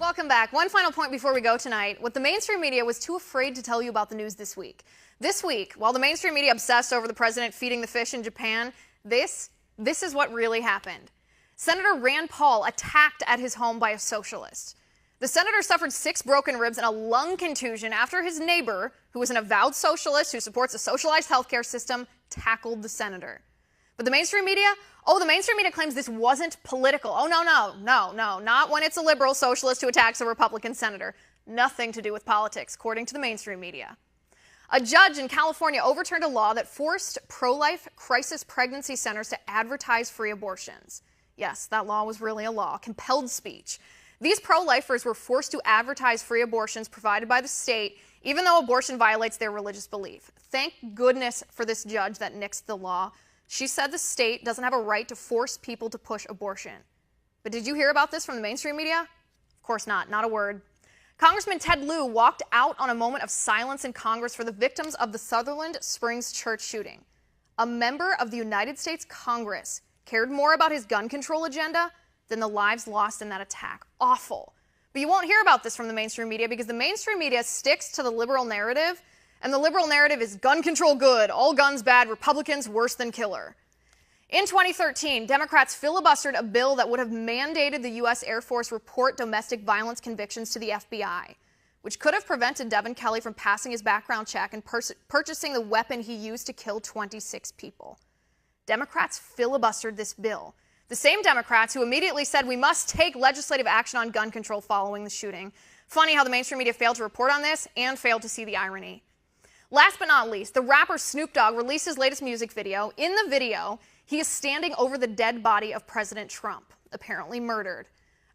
Welcome back. One final point before we go tonight. What the mainstream media was too afraid to tell you about the news this week. This week, while the mainstream media obsessed over the president feeding the fish in Japan, this is what really happened. Senator Rand Paul attacked at his home by a socialist. The senator suffered 6 broken ribs and a lung contusion after his neighbor, who is an avowed socialist who supports a socialized healthcare system, tackled the senator. But the mainstream media claims this wasn't political. Oh, no, not when it's a liberal socialist who attacks a Republican senator. Nothing to do with politics, according to the mainstream media. A judge in California overturned a law that forced pro-life crisis pregnancy centers to advertise free abortions. Yes, that law was really a law, compelled speech. These pro-lifers were forced to advertise free abortions provided by the state, even though abortion violates their religious belief. Thank goodness for this judge that nixed the law. She said the state doesn't have a right to force people to push abortion. But did you hear about this from the mainstream media? Of course not a word. Congressman Ted Lieu walked out on a moment of silence in Congress for the victims of the Sutherland Springs church shooting. A member of the United States Congress cared more about his gun control agenda than the lives lost in that attack. Awful. But you won't hear about this from the mainstream media because the mainstream media sticks to the liberal narrative, and the liberal narrative is gun control good, all guns bad, Republicans worse than killer. In 2013, Democrats filibustered a bill that would have mandated the U.S. Air Force report domestic violence convictions to the FBI, which could have prevented Devin Kelley from passing his background check and purchasing the weapon he used to kill 26 people. Democrats filibustered this bill. The same Democrats who immediately said we must take legislative action on gun control following the shooting. Funny how the mainstream media failed to report on this and failed to see the irony. Last but not least, the rapper Snoop Dogg released his latest music video. In the video, he is standing over the dead body of President Trump, apparently murdered.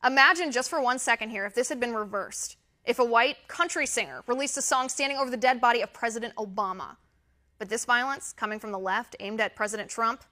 Imagine just for 1 second here if this had been reversed. If a white country singer released a song standing over the dead body of President Obama. But this violence coming from the left aimed at President Trump,